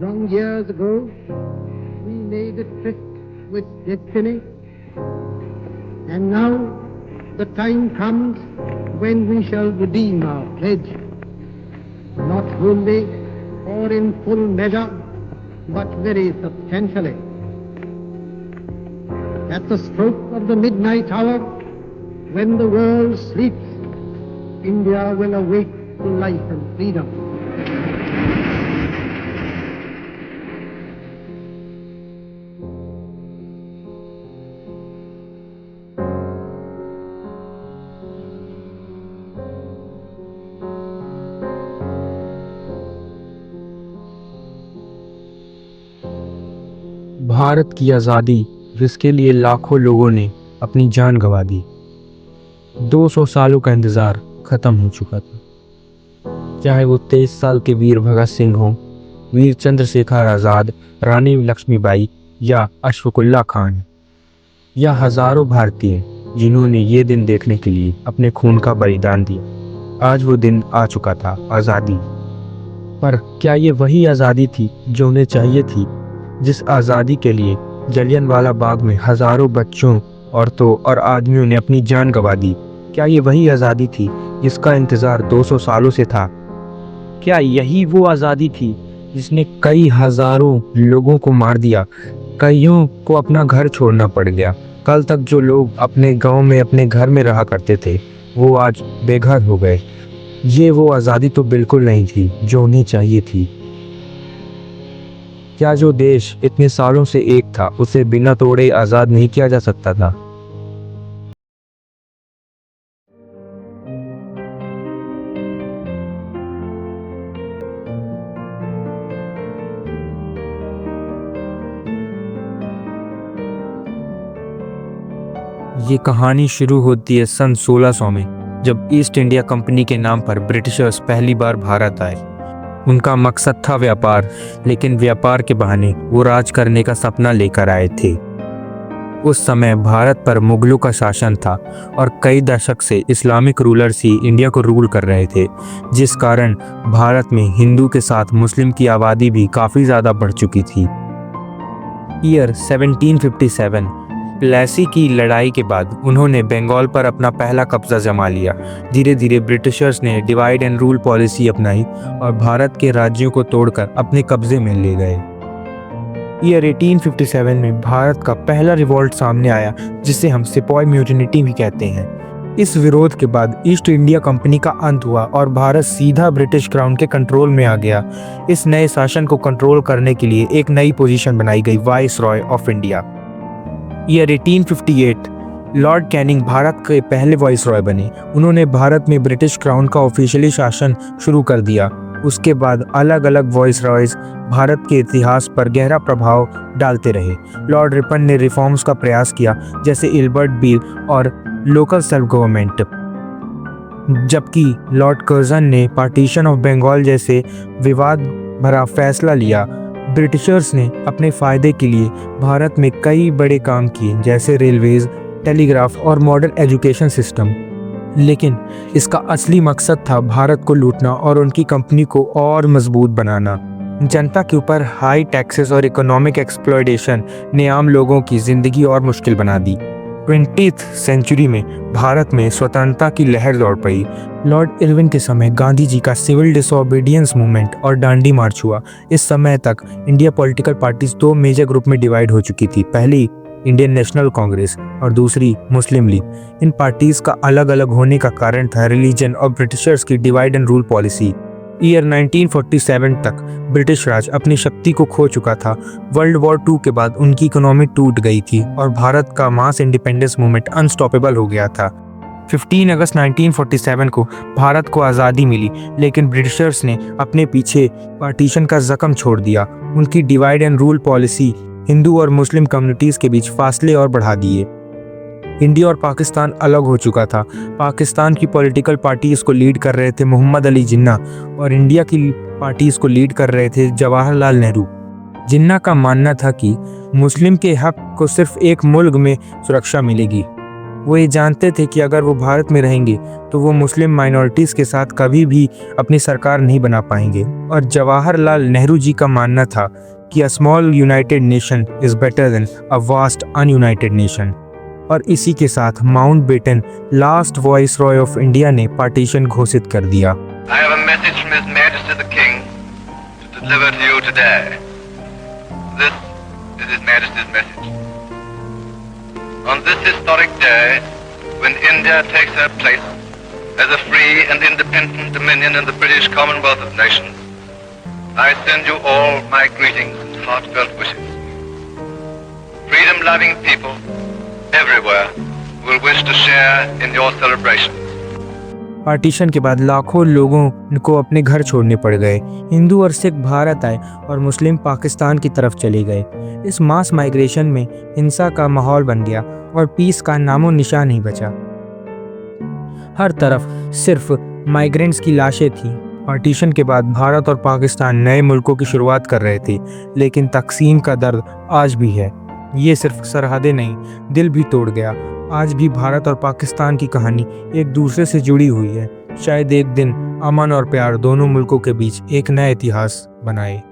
Long years ago, we made a tryst with destiny, and now the time comes when we shall redeem our pledge, not wholly or in full measure, but very substantially. At the stroke of the midnight hour, when the world sleeps, India will awake to life and freedom. Bharat की आज़ादी, जिसके लिए लाखों लोगों ने अपनी जान गंवा दी। 200 सालों का इंतज़ार ख़त्म हो चुका था। चाहे वो 23 साल के वीर भगत सिंह हों, वीर चंद्रशेखर आज़ाद, रानी लक्ष्मीबाई या अशफाकुल्ला खान, या हज़ारों भारतीय जिन्होंने ये दिन देखने के लिए अपने खून का बलिदान दिया। आज वो दिन आ चुका था, आज़ादी। पर क्या ये वही आज़ादी थी जो उन्हें चाहिए थी? जिस आज़ादी के लिए जलियांवाला बाग में हज़ारों बच्चों, औरतों और आदमियों ने अपनी जान गंवा दी, क्या ये वही आज़ादी थी जिसका इंतज़ार 200 सालों से था? क्या यही वो आज़ादी थी जिसने कई हज़ारों लोगों को मार दिया, कईयों को अपना घर छोड़ना पड़ गया? कल तक जो लोग अपने गांव में, अपने घर में रहा करते थे, वो आज बेघर हो गए। ये वो आज़ादी तो बिल्कुल नहीं थी जो उन्हें चाहिए थी। क्या जो देश इतने सालों से एक था, उसे बिना तोड़े आज़ाद नहीं किया जा सकता था? ये कहानी शुरू होती है सन 1600 में, जब ईस्ट इंडिया कंपनी के नाम पर ब्रिटिशर्स पहली बार भारत आए। उनका मकसद था व्यापार, लेकिन व्यापार के बहाने वो राज करने का सपना लेकर आए थे। उस समय भारत पर मुगलों का शासन था और कई दशक से इस्लामिक रूलर्स ही इंडिया को रूल कर रहे थे, जिस कारण भारत में हिंदू के साथ मुस्लिम की आबादी भी काफ़ी ज़्यादा बढ़ चुकी थी। ईयर 1757 प्लासी की लड़ाई के बाद उन्होंने बंगाल पर अपना पहला कब्जा जमा लिया। धीरे धीरे ब्रिटिशर्स ने डिवाइड एंड रूल पॉलिसी अपनाई और भारत के राज्यों को तोड़कर अपने कब्जे में ले गए। ईयर 1857 में भारत का पहला रिवॉल्ट सामने आया, जिसे हम सिपॉय म्यूटिनी भी कहते हैं। इस विरोध के बाद ईस्ट इंडिया कंपनी का अंत हुआ और भारत सीधा ब्रिटिश क्राउन के कंट्रोल में आ गया। इस नए शासन को कंट्रोल करने के लिए एक नई पोजीशन बनाई गई, viceroy of India. Year 1858 Lord Canning Bharat के पहले वाइसरॉय बने। उन्होंने भारत में ब्रिटिश क्राउन का ऑफिशियली शासन शुरू कर दिया। उसके बाद अलग अलग वाइसरॉयज भारत के इतिहास पर गहरा प्रभाव डालते रहे। लॉर्ड रिपन ने रिफॉर्म्स का प्रयास किया, जैसे इल्बर्ट बिल और लोकल सेल्फ गवर्नमेंट, जबकि लॉर्ड कर्जन ने पार्टीशन ऑफ बंगाल जैसे विवाद भरा फैसला लिया। ब्रिटिशर्स ने अपने फ़ायदे के लिए भारत में कई बड़े काम किए, जैसे रेलवेज, टेलीग्राफ और मॉडर्न एजुकेशन सिस्टम। लेकिन इसका असली मकसद था भारत को लूटना और उनकी कंपनी को और मजबूत बनाना। जनता के ऊपर हाई टैक्सेस और इकोनॉमिक एक्सप्लॉयटेशन ने आम लोगों की ज़िंदगी और मुश्किल बना दी। 20th सेंचुरी में भारत में स्वतंत्रता की लहर दौड़ पड़ी। लॉर्ड इरविन के समय गांधी जी का सिविल डिसोबीडियंस मूवमेंट और डांडी मार्च हुआ। इस समय तक इंडिया पॉलिटिकल पार्टीज दो मेजर ग्रुप में डिवाइड हो चुकी थी। पहली इंडियन नेशनल कांग्रेस और दूसरी मुस्लिम लीग। इन पार्टीज का अलग अलग होने का कारण था रिलीजन और ब्रिटिशर्स की divide and rule policy. Year 1947 तक ब्रिटिश राज अपनी शक्ति को खो चुका था। वर्ल्ड वॉर 2 के बाद उनकी इकोनॉमी टूट गई थी और भारत का मास इंडिपेंडेंस मूवमेंट अनस्टॉपेबल हो गया था। 15 अगस्त 1947 को भारत को आज़ादी मिली, लेकिन ब्रिटिशर्स ने अपने पीछे पार्टीशन का जख्म छोड़ दिया। उनकी divide and rule policy Hindu और मुस्लिम कम्युनिटीज़ के बीच फासले और बढ़ा दिए। इंडिया और पाकिस्तान अलग हो चुका था। पाकिस्तान की पॉलिटिकल पार्टीज को लीड कर रहे थे मोहम्मद अली जिन्ना और इंडिया की पार्टीज को लीड कर रहे थे जवाहरलाल नेहरू। जिन्ना का मानना था कि मुस्लिम के हक को सिर्फ एक मुल्क में सुरक्षा मिलेगी, वो ये जानते थे कि अगर वो भारत में रहेंगे तो वो मुस्लिम माइनॉरिटीज़ के साथ कभी भी अपनी सरकार नहीं बना पाएंगे। और जवाहरलाल नेहरू जी का मानना था कि a small united nation is better than a vast ununited nation. और इसी के साथ Mountbatten last viceroy of India ने पार्टीशन घोषित कर दिया। I have a message from His Majesty the King to deliver to you today. This is His Majesty's message. On this historic day, when India takes her place as a free and independent dominion in the British Commonwealth of Nations, I send you all my greetings and heartfelt wishes. Freedom-loving people everywhere will wish to share in your celebration. Partition के बाद लाखों लोगों को अपने घर छोड़ने पड़ गए। हिंदू और सिख भारत आए और मुस्लिम पाकिस्तान की तरफ चले गए। इस मास माइग्रेशन में हिंसा का माहौल बन गया और पीस का नामो निशान नहीं बचा। हर तरफ सिर्फ माइग्रेंट्स की लाशें थीं। पार्टीशन के बाद भारत और पाकिस्तान नए मुल्कों की शुरुआत कर रहे थे, लेकिन तकसीम का दर्द आज भी है। ये सिर्फ सरहदें नहीं, दिल भी तोड़ गया। आज भी भारत और पाकिस्तान की कहानी एक दूसरे से जुड़ी हुई है। शायद एक दिन अमन और प्यार दोनों मुल्कों के बीच एक नया इतिहास बनाए।